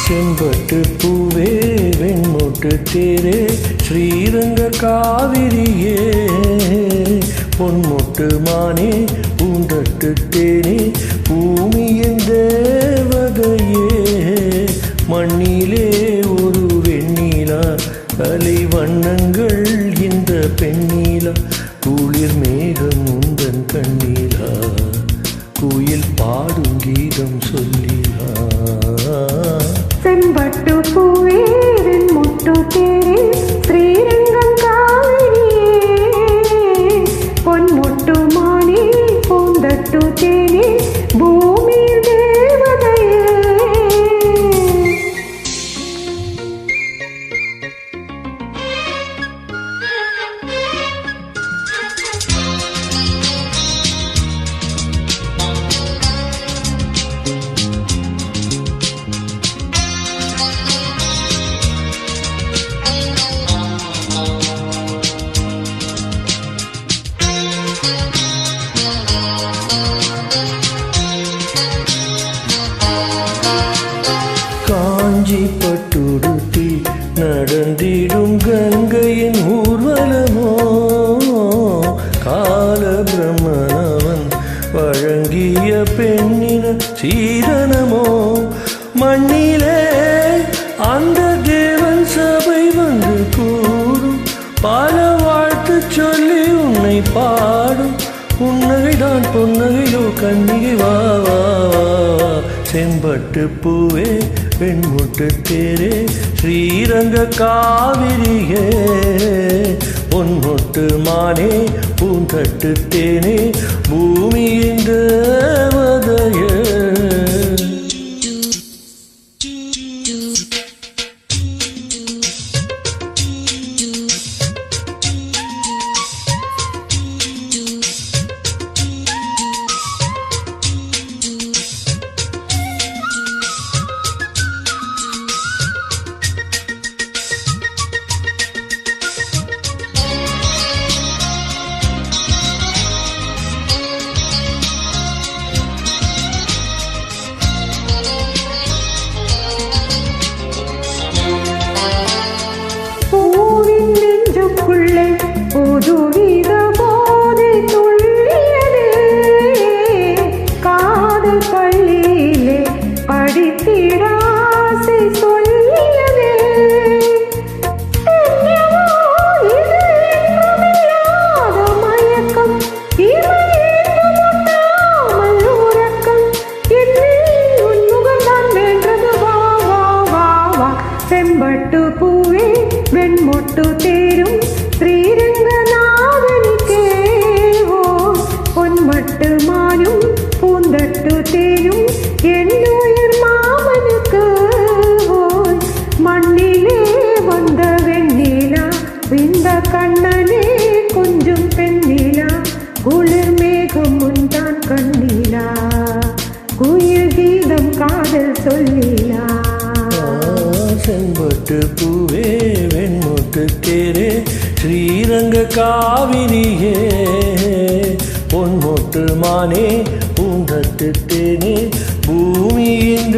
செம்பட்டு பூவே வெண்முட்டு தேரே ஸ்ரீரங்க காவிரியே பொன்முட்டு மானே பூந்தட்டு தேனே பூமியின் தேவதையே மண்ணிலே ஒரு வெண்ணிலா அலை வண்ணங்கள் இந்த பெண்ணிலா குளிர் மேகம் உந்தன் கண்ணீலா குயில் பாடும் கீதம் சொல்லிலா செம்பட்டு பூவே வெண்முட்டு தேரே ஸ்ரீரங்கம் காவிரியே பொன்முட்டு மானே பூந்தட்டு தேனே பூமியில் தேவதையே காஞ்சி பட்டுடுத்தி நடந்திடும் கங்கையின் ஊர்வலமோ கால பிரம்மனவன் வழங்கிய பெண்ணின சீதனமோ மண்ணிலே அந்த தேவன் சபை வந்து கூடும் பல வாழ்த்து சொல்லி உன்னை பாடும் புன்னகைதான் பொன்னகையோ கண்ணிகை வா வா வா செம்பட்டு பூவே வெண்முட்டு தேரே ஸ்ரீரங்க காவிரியே பொன்முட்டு மானே பூந்தட்டு தேனே பூமியின் தேவதையே புதுவித போதை துள்ளியதே காதல் பள்ளியிலே படித்திட ஆசை சொல்லியதே இது என்றுமில்லாத மயக்கம் இமையேற்றாமல் உறக்கம் என்னில் உன்முகம்தான் வென்றது வா வா வா வா செம்பட்டு பூவே வெண்முட்டு தேரும் ஸ்ரீரங்கநாதனுக்கே பொன்மட்டு மானும் பூந்தட்டு தேனும் என்னுயிர் மாமனுக்கு மண்ணிலே வந்த வெண்ணிலா இந்த கண்ணனே கொஞ்சம் பெண்ணிலா குளிர் மேகம் முன்தான் கண்ணிலா குயில் கீதம் காதல் சொல்லிலா செம்பட்டு பூவே வெண்முட்டு தேரே ஸ்ரீரங்க காவிரியே பொன்முட்டு மானே பூந்தட்டு தேனே பூமியின்